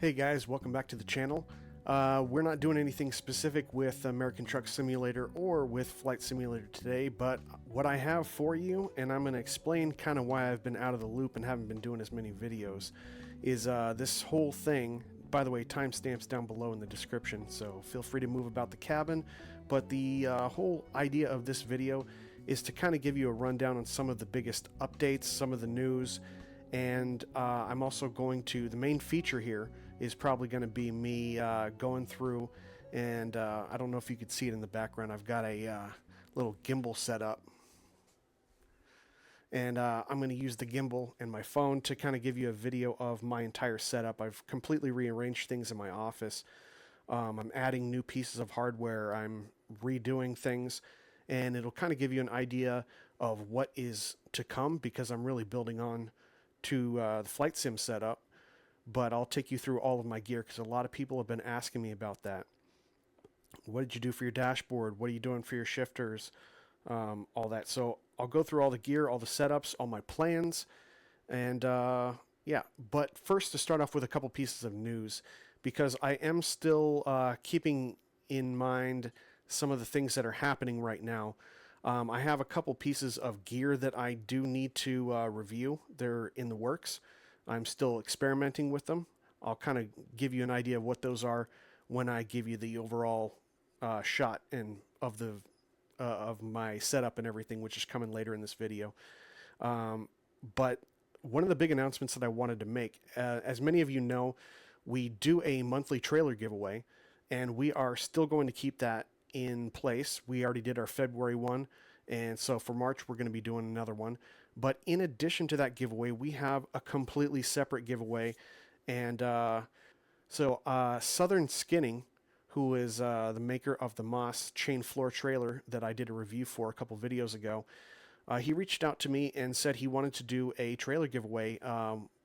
Hey guys, welcome back to the channel. We're not doing anything specific with American Truck Simulator or with Flight Simulator today, but what I have for you, and I'm going to explain kind of why I've been out of the loop and haven't been doing as many videos, is this whole thing. By the way, timestamps down below in the description, so feel free to move about the cabin. But the whole idea of this video is to kind of give you a rundown on some of the biggest updates, some of the news, and I'm also going to, the main feature here is probably going to be me going through, and I don't know if you could see it in the background, I've got a little gimbal set up. And I'm going to use the gimbal and my phone to kind of give you a video of my entire setup. I've completely rearranged things in my office. I'm adding new pieces of hardware. I'm redoing things. And it'll kind of give you an idea of what is to come, because I'm really building on to the flight sim setup. But I'll take you through all of my gear, because a lot of people have been asking me about that. What did you do for your dashboard? What are you doing for your shifters? All that. So I'll go through all the gear, all the setups, all my plans, and yeah. But first, to start off with a couple pieces of news, because I am still keeping in mind some of the things that are happening right now. I have a couple pieces of gear that I do need to review. They're in the works. I'm still experimenting with them. I'll kind of give you an idea of what those are when I give you the overall shot and of my setup and everything, which is coming later in this video. But one of the big announcements that I wanted to make, as many of you know, we do a monthly trailer giveaway, and we are still going to keep that in place. We already did our February one, and so for March we're going to be doing another one. But in addition to that giveaway, we have a completely separate giveaway, and Southern Skinning, who is the maker of the Moss chain floor trailer that I did a review for a couple videos ago, he reached out to me and said he wanted to do a trailer giveaway,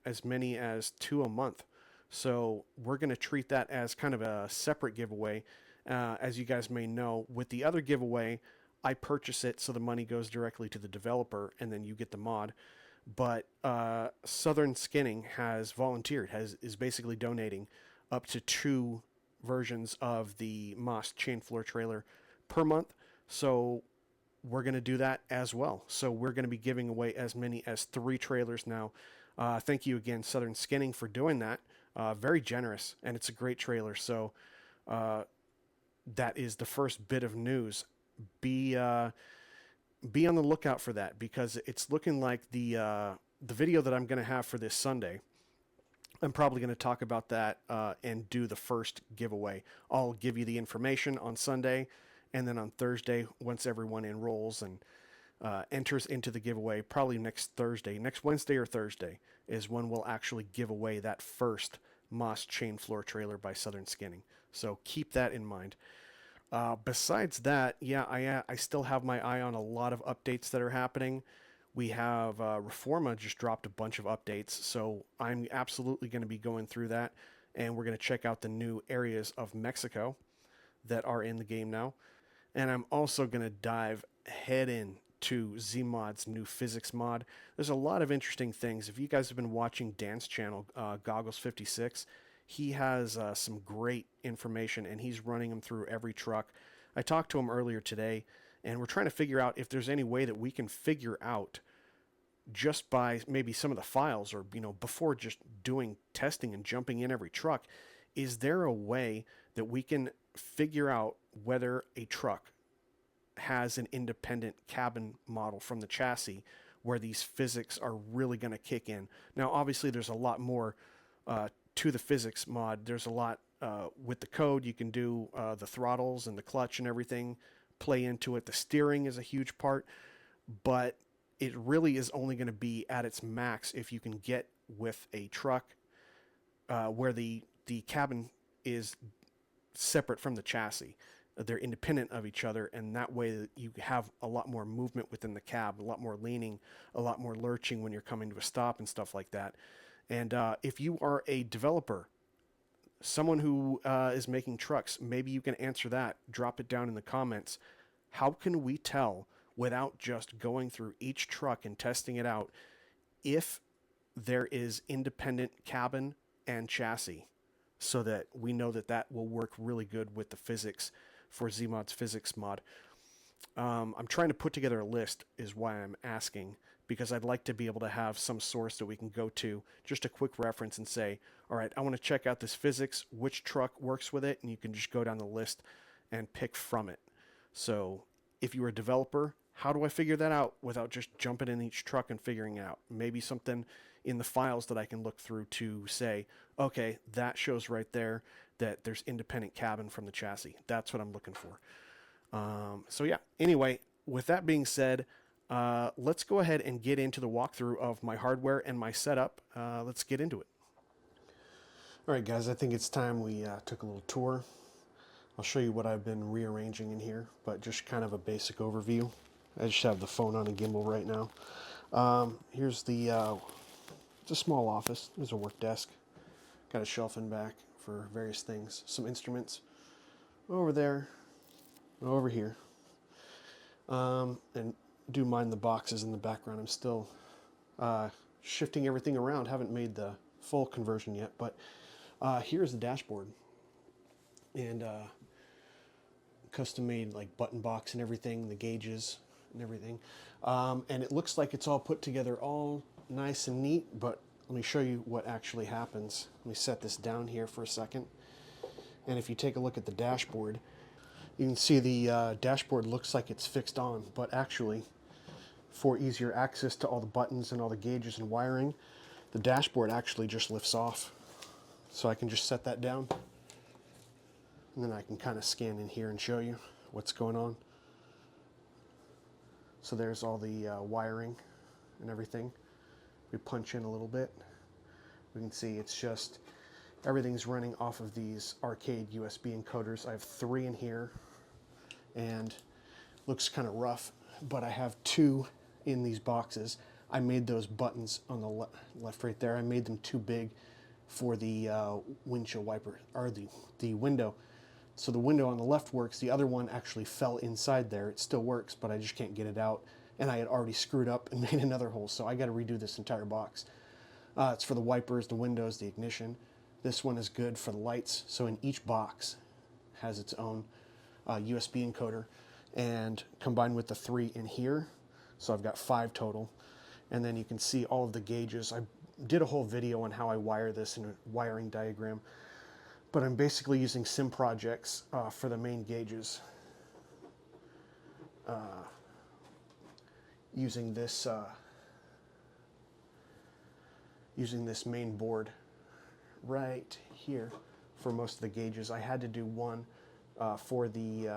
as many as 2 a month. So we're going to treat that as kind of a separate giveaway. As you guys may know, with the other giveaway, I purchase it, so the money goes directly to the developer, and then you get the mod. But Southern Skinning has volunteered, is basically donating up to 2 versions of the Moss chain floor trailer per month. So we're going to do that as well. So we're going to be giving away as many as 3 trailers now. Thank you again, Southern Skinning, for doing that. Very generous, and it's a great trailer. So that is the first bit of news. Be on the lookout for that, because it's looking like the video that I'm going to have for this Sunday, I'm probably going to talk about that and do the first giveaway. I'll give you the information on Sunday, and then on Thursday, once everyone enrolls and enters into the giveaway, probably next Wednesday or Thursday, is when we'll actually give away that first Moss chain floor trailer by Southern Skinning. So keep that in mind. Besides that, yeah, I still have my eye on a lot of updates that are happening. We have Reforma just dropped a bunch of updates, so I'm absolutely going to be going through that, and we're going to check out the new areas of Mexico that are in the game now. And I'm also going to dive head in to Zmod's new physics mod. There's a lot of interesting things. If you guys have been watching Dan's channel, Goggles56, he has some great information, and he's running them through every truck. I talked to him earlier today, and we're trying to figure out if there's any way that we can figure out, just by maybe some of the files, or before just doing testing and jumping in every truck, is there a way that we can figure out whether a truck has an independent cabin model from the chassis where these physics are really going to kick in? Now, obviously, there's a lot more to the physics mod. There's a lot with the code. You can do the throttles and the clutch and everything play into it. The steering is a huge part, but it really is only going to be at its max if you can get with a truck where the cabin is separate from the chassis. They're independent of each other, and that way you have a lot more movement within the cab, a lot more leaning, a lot more lurching when you're coming to a stop and stuff like that. And if you are a developer, someone who is making trucks, maybe you can answer that. Drop it down in the comments. How can we tell, without just going through each truck and testing it out, if there is independent cabin and chassis? so that we know that that will work really good with the physics for Zmod's physics mod. I'm trying to put together a list is why I'm asking, because I'd like to be able to have some source that we can go to, just a quick reference and say, all right, I want to check out this physics, which truck works with it, and you can just go down the list and pick from it. So if you're a developer, how do I figure that out without just jumping in each truck and figuring it out? Maybe something in the files that I can look through to say, okay, that shows right there that there's independent cabin from the chassis. That's what I'm looking for. So yeah, anyway, with that being said, let's go ahead and get into the walkthrough of my hardware and my setup. Let's get into it. All right, guys, I think it's time we took a little tour. I'll show you what I've been rearranging in here, but just kind of a basic overview. I just have the phone on a gimbal right now. Here's the, it's a small office. There's a work desk. Got a shelf in back for various things. Some instruments over there, over here. And do mind the boxes in the background. I'm still shifting everything around. Haven't made the full conversion yet, but here's the dashboard. And custom made like button box and everything, the gauges and everything. And it looks like it's all put together all nice and neat, but let me show you what actually happens. Let me set this down here for a second. And if you take a look at the dashboard, you can see the dashboard looks like it's fixed on, but actually, for easier access to all the buttons and all the gauges and wiring, the dashboard actually just lifts off. So I can just set that down, and then I can kind of scan in here and show you what's going on. So there's all the wiring and everything. We punch in a little bit. We can see it's just, everything's running off of these arcade USB encoders. I have 3 in here, and looks kind of rough, but I have 2 in these boxes. I made those buttons on the left right there. I made them too big for the windshield wiper, or the window. So the window on the left works. The other one actually fell inside there. It still works, but I just can't get it out. And I had already screwed up and made another hole, so I got to redo this entire box. It's for the wipers, the windows, the ignition. This one is good for the lights. So in each box has its own USB encoder, and combined with the 3 in here, so I've got 5 total. And then you can see all of the gauges. I did a whole video on how I wire this in a wiring diagram, but I'm basically using sim projects for the main gauges. Using this main board right here for most of the gauges. I had to do one for the,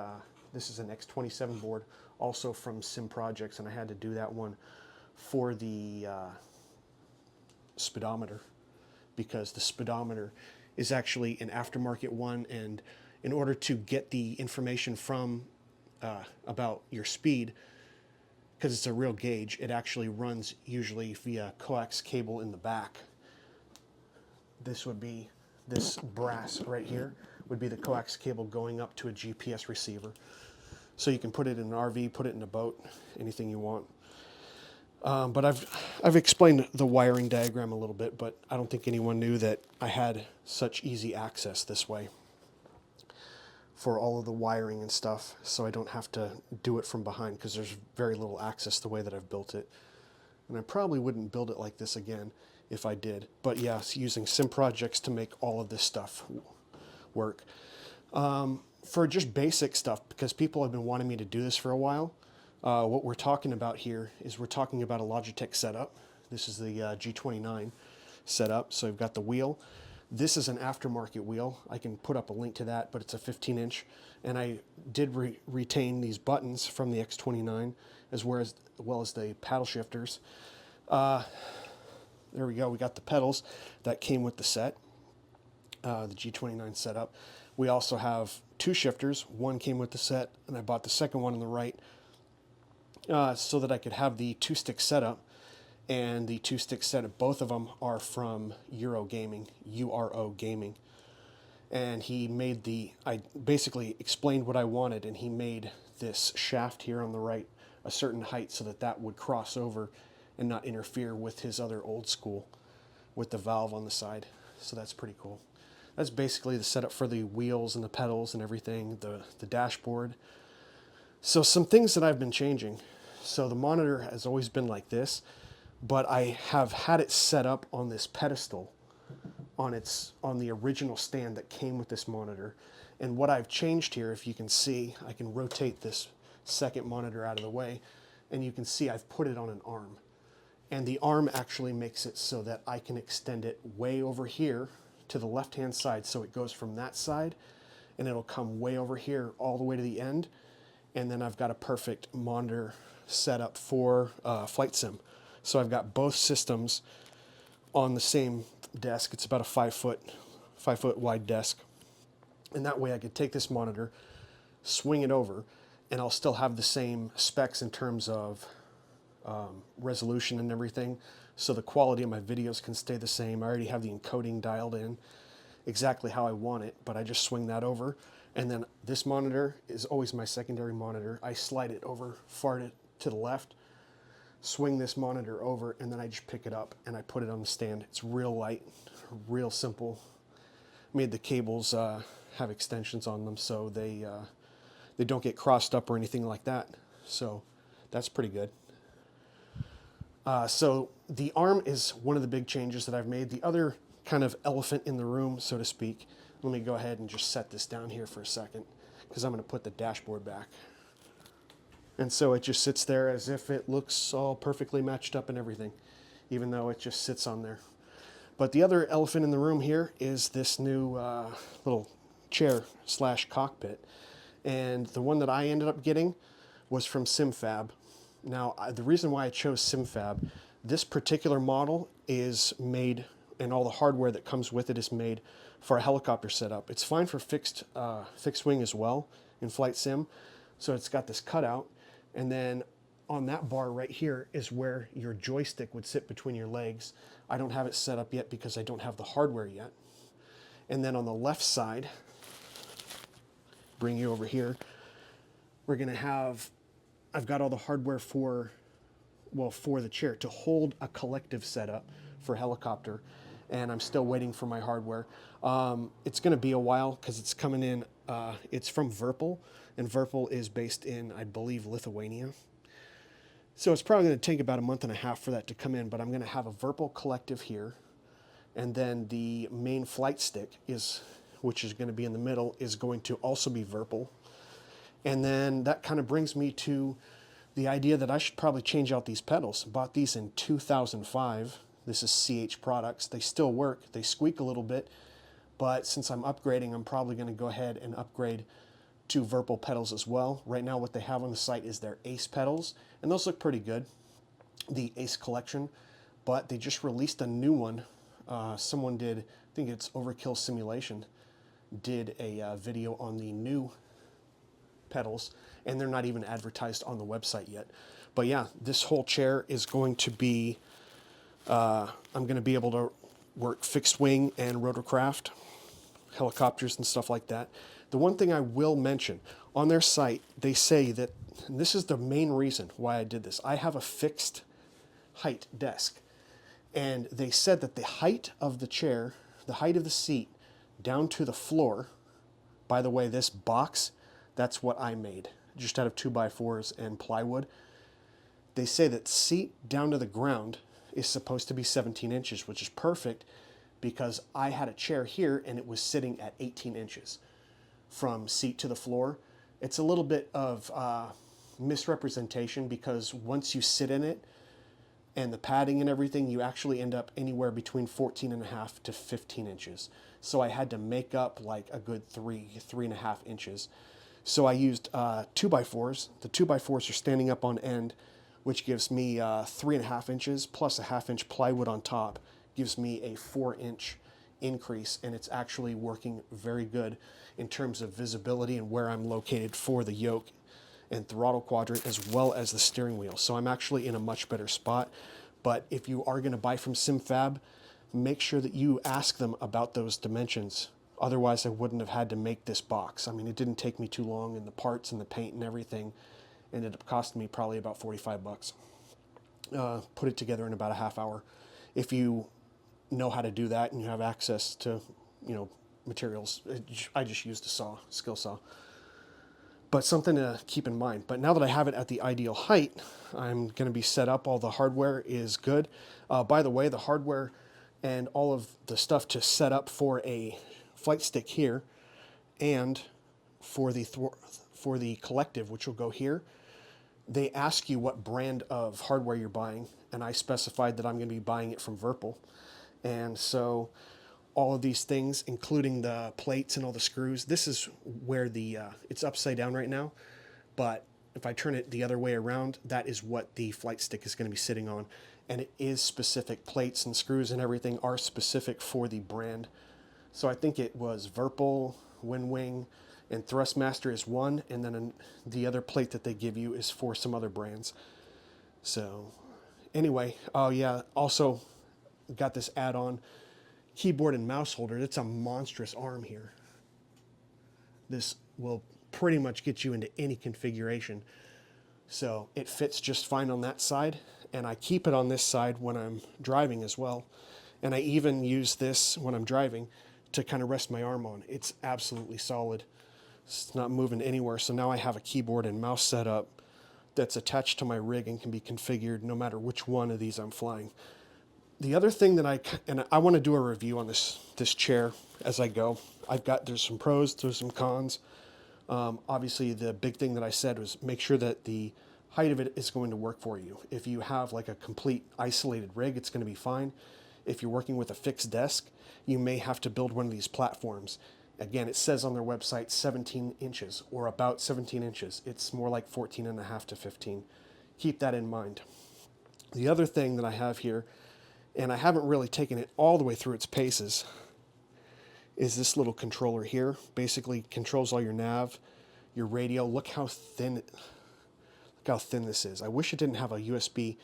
this is an X27 board, also from Sim Projects, and I had to do that one for the speedometer, because the speedometer is actually an aftermarket one, and in order to get the information from about your speed, because it's a real gauge, it actually runs usually via coax cable in the back. This would be, this brass right here would be the coax cable going up to a GPS receiver. So you can put it in an RV, put it in a boat, anything you want. But I've explained the wiring diagram a little bit, but I don't think anyone knew that I had such easy access this way for all of the wiring and stuff, so I don't have to do it from behind, because there's very little access the way that I've built it. And I probably wouldn't build it like this again if I did. But yes, using sim projects to make all of this stuff work. For just basic stuff, because people have been wanting me to do this for a while, what we're talking about here is we're talking about a Logitech setup. This is the G29 setup. So I've got the wheel. This is an aftermarket wheel. I can put up a link to that, but it's a 15-inch. And I did retain these buttons from the X29, as well as the paddle shifters. There we go. We got the pedals that came with the set, the G29 setup. We also have 2 shifters. One came with the set, and I bought the second one on the right so that I could have the 2-stick setup. And the 2-stick setup, both of them are from UroGaming, URO Gaming. And he made I basically explained what I wanted, and he made this shaft here on the right a certain height so that that would cross over and not interfere with his other old school with the valve on the side. So that's pretty cool. That's basically the setup for the wheels and the pedals and everything, the dashboard. So some things that I've been changing. So the monitor has always been like this, but I have had it set up on this pedestal on the original stand that came with this monitor. And what I've changed here, if you can see, I can rotate this second monitor out of the way, and you can see I've put it on an arm. And the arm actually makes it so that I can extend it way over here to the left-hand side. So it goes from that side, and it'll come way over here all the way to the end. And then I've got a perfect monitor setup for flight sim. So I've got both systems on the same desk. It's about a 5 foot wide desk. And that way I could take this monitor, swing it over, and I'll still have the same specs in terms of resolution and everything. So the quality of my videos can stay the same. I already have the encoding dialed in exactly how I want it, but I just swing that over. And then this monitor is always my secondary monitor. I slide it over far to the left, swing this monitor over, and then I just pick it up and I put it on the stand. It's real light, real simple. Made the cables have extensions on them so they don't get crossed up or anything like that. So that's pretty good. So the arm is one of the big changes that I've made. The other kind of elephant in the room, so to speak, let me go ahead and just set this down here for a second because I'm going to put the dashboard back. And so it just sits there as if it looks all perfectly matched up and everything, even though it just sits on there. But the other elephant in the room here is this new little chair / cockpit. And the one that I ended up getting was from SimFab. Now, the reason why I chose SimFab, this particular model is made, and all the hardware that comes with it is made for a helicopter setup. It's fine for fixed wing as well in flight sim. So it's got this cutout, and then on that bar right here is where your joystick would sit between your legs. I don't have it set up yet because I don't have the hardware yet. And then on the left side, bring you over here, we're gonna have, I've got all the hardware for the chair to hold a collective setup for helicopter, and I'm still waiting for my hardware. It's gonna be a while because it's coming in, it's from Virpil, and Virpil is based in, I believe, Lithuania. So it's probably going to take about a month and a half for that to come in, but I'm going to have a Virpil collective here, and then the main flight stick, which is going to be in the middle, is going to also be Virpil. And then that kind of brings me to the idea that I should probably change out these pedals. Bought these in 2005. This is CH products. They still work. They squeak a little bit, but since I'm upgrading, I'm probably going to go ahead and upgrade to Virpil pedals as well. Right now what they have on the site is their Ace pedals, and those look pretty good, the Ace collection, but they just released a new one. Someone did, I think it's Overkill Simulation, did a video on the new pedals, and they're not even advertised on the website yet. But yeah, this whole chair is going to be, I'm going to be able to work fixed wing and rotorcraft, helicopters and stuff like that. The one thing I will mention, on their site, they say that, and this is the main reason why I did this, I have a fixed height desk. And they said that the height of the chair, the height of the seat, down to the floor, by the way, this box, that's what I made, just out of 2x4s and plywood. They say that seat down to the ground is supposed to be 17 inches, which is perfect because I had a chair here and it was sitting at 18 inches. From seat to the floor. It's a little bit of misrepresentation because once you sit in it and the padding and everything, you actually end up anywhere between 14.5 to 15 inches. So I had to make up like a good 3.5 inches. So I used 2x4s. The 2x4s are standing up on end, which gives me 3.5 inches plus a 1/2 inch plywood on top, gives me a 4-inch increase, and it's actually working very good in terms of visibility and where I'm located for the yoke and throttle quadrant as well as the steering wheel. So I'm actually in a much better spot. But if you are going to buy from SimFab, make sure that you ask them about those dimensions. Otherwise, I wouldn't have had to make this box. I mean, it didn't take me too long, and the parts and the paint and everything ended up costing me probably about 45 bucks. Put it together in about a half hour. If you know how to do that and you have access to, materials. I just used a saw, skill saw. But something to keep in mind. But now that I have it at the ideal height, I'm going to be set up. All the hardware is good. By the way, the hardware and all of the stuff to set up for a flight stick here and for the collective, which will go here, they ask you what brand of hardware you're buying, and I specified that I'm going to be buying it from Virpil. And so all of these things, including the plates and all the screws, this is where the, it's upside down right now, but if I turn it the other way around, that is what the flight stick is going to be sitting on. And it is specific. Plates and screws and everything are specific for the brand. So I think it was Virpil, Windwing, and Thrustmaster is one, and then the other plate that they give you is for some other brands. So anyway, oh yeah, also got this add-on keyboard and mouse holder. It's a monstrous arm here. This will pretty much get you into any configuration. So it fits just fine on that side, and I keep it on this side when I'm driving as well. And I even use this when I'm driving to kind of rest my arm on. It's absolutely solid. It's not moving anywhere. So now I have a keyboard and mouse setup that's attached to my rig and can be configured no matter which one of these I'm flying. The other thing that I want to do a review on this chair as I go. There's some pros, there's some cons. Obviously, the big thing that I said was make sure that the height of it is going to work for you. If you have like a complete isolated rig, it's going to be fine. If you're working with a fixed desk, you may have to build one of these platforms. Again, it says on their website 17 inches or about 17 inches. It's more like 14.5 to 15. Keep that in mind. The other thing that I have here, and I haven't really taken it all the way through its paces, is this little controller here. Basically controls all your nav, your radio. Look how thin this is. I wish it didn't have a USB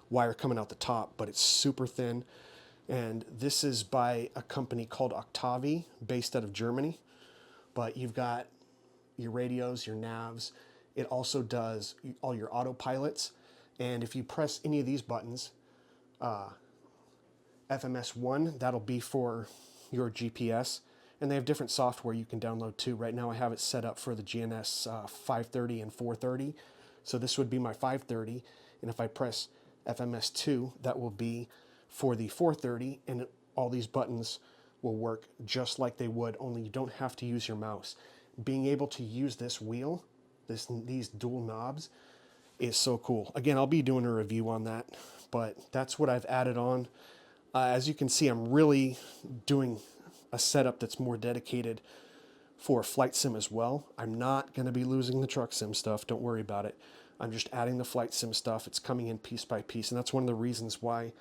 wire coming out the top, but it's super thin. And this is by a company called Octavi, based out of Germany. But you've got your radios, your navs. It also does all your autopilots. And if you press any of these buttons, FMS1, that'll be for your GPS. And they have different software you can download too. Right now I have it set up for the GNS 530 and 430. So this would be my 530. And if I press FMS2, that will be for the 430. And all these buttons will work just like they would, only you don't have to use your mouse. Being able to use this wheel, these dual knobs, is so cool. Again, I'll be doing a review on that, but that's what I've added on. As you can see, I'm really doing a setup that's more dedicated for flight sim as well. I'm not going to be losing the truck sim stuff. Don't worry about it. I'm just adding the flight sim stuff. It's coming in piece by piece, and that's one of the reasons why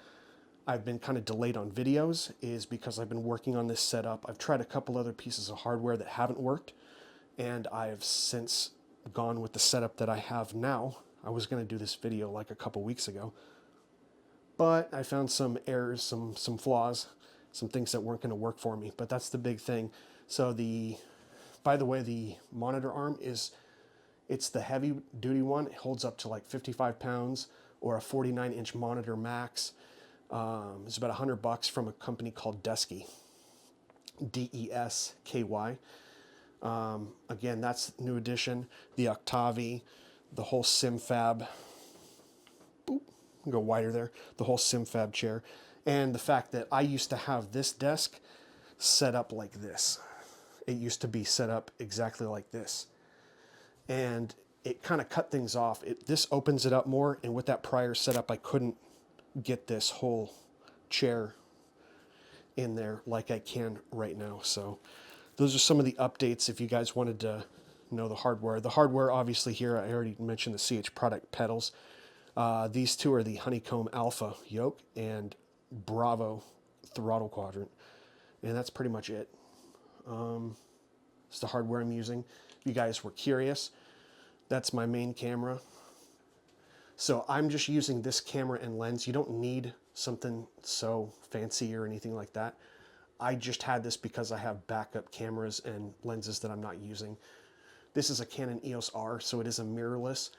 I've been kind of delayed on videos, is because I've been working on this setup. I've tried a couple other pieces of hardware that haven't worked, and I've since gone with the setup that I have now. I was going to do this video like a couple weeks ago, but I found some errors, some flaws, some things that weren't going to work for me. But that's the big thing. So by the way, the monitor arm it's the heavy duty one. It holds up to like 55 pounds or a 49-inch monitor max. It's about $100 from a company called Desky, D-E-S-K-Y. Again, that's new edition. The Octavi, the whole SimFab. Boop, go wider there. The whole SimFab chair. And the fact that I used to have this desk set up like this. It used to be set up exactly like this. And it kind of cut things off. This opens it up more, and with that prior setup, I couldn't get this whole chair in there like I can right now. So those are some of the updates if you guys wanted to know the hardware. The hardware, obviously, here, I already mentioned the CH product pedals. These two are the Honeycomb Alpha Yoke and Bravo Throttle Quadrant. And that's pretty much it. It's the hardware I'm using. If you guys were curious, that's my main camera. So I'm just using this camera and lens. You don't need something so fancy or anything like that. I just had this because I have backup cameras and lenses that I'm not using. This is a Canon EOS R, so it is a mirrorless.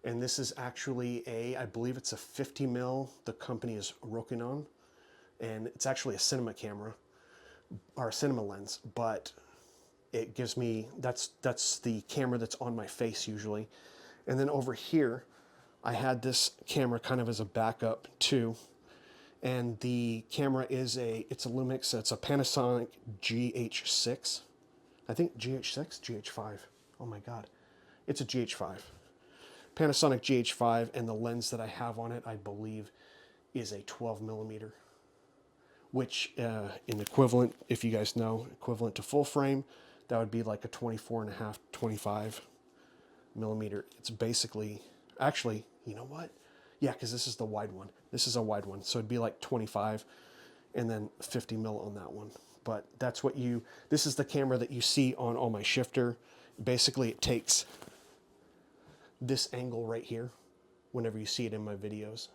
And this is actually I believe it's a 50 mil. The company is Rokinon. And it's actually a cinema camera, or a cinema lens, but it gives me, that's the camera that's on my face usually. And then over here, I had this camera kind of as a backup too. And the camera is it's a Lumix, it's a Panasonic GH6. I think GH6, GH5. Oh my God. It's a GH5. Panasonic GH5, and the lens that I have on it, I believe, is a 12 millimeter, which in equivalent, if you guys know, equivalent to full frame, that would be like a 24.5, 25 millimeter. It's basically, actually, you know what? Yeah, because this is the wide one. This is a wide one, so it'd be like 25 and then 50 mil on that one. But that's what this is the camera that you see on all my shifter. Basically, it takes this angle right here whenever you see it in my videos.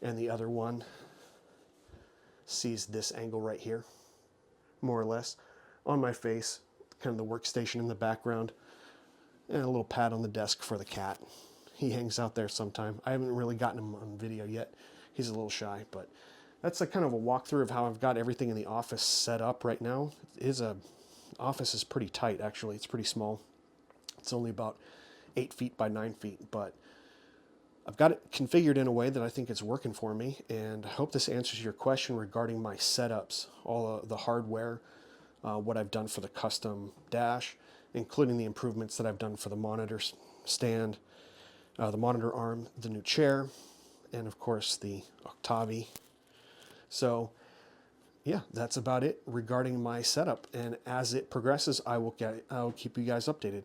And the other one sees this angle right here, more or less, on my face, kind of the workstation in the background, and a little pad on the desk for the cat. He hangs out there sometime. I haven't really gotten him on video yet. He's a little shy, but that's a kind of a walkthrough of how I've got everything in the office set up right now. Office is pretty tight, actually. It's pretty small. It's only about 8 feet by 9 feet, but I've got it configured in a way that I think it's working for me, and I hope this answers your question regarding my setups, all the hardware, what I've done for the custom dash, including the improvements that I've done for the monitor stand, the monitor arm, the new chair, and of course the Octavi. So yeah, that's about it regarding my setup, and as it progresses, I'll keep you guys updated.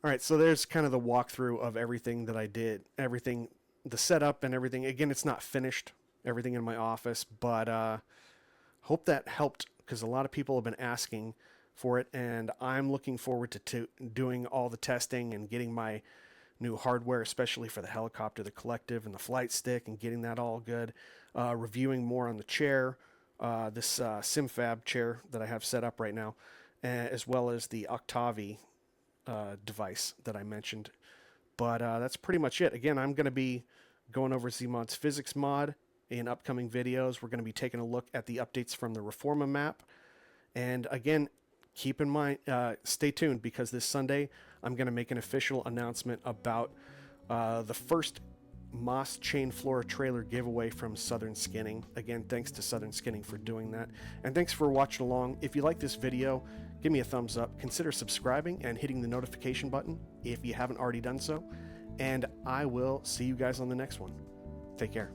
All right, so there's kind of the walkthrough of everything that I did, everything, the setup and everything. Again, it's not finished, everything in my office, but hope that helped, because a lot of people have been asking for it, and I'm looking forward to doing all the testing and getting my new hardware, especially for the helicopter, the collective, and the flight stick, and getting that all good. Reviewing more on the chair, this SimFab chair that I have set up right now, as well as the Octavi device that I mentioned. But that's pretty much it. Again, I'm going to be going over Zmod's physics mod in upcoming videos. We're going to be taking a look at the updates from the Reforma map. And again, keep in mind, stay tuned, because this Sunday I'm going to make an official announcement about the first Moss chain floor trailer giveaway from Southern Skinning. Again, thanks to Southern Skinning for doing that. And thanks for watching along. If you like this video, give me a thumbs up. Consider subscribing and hitting the notification button if you haven't already done so. And I will see you guys on the next one. Take care.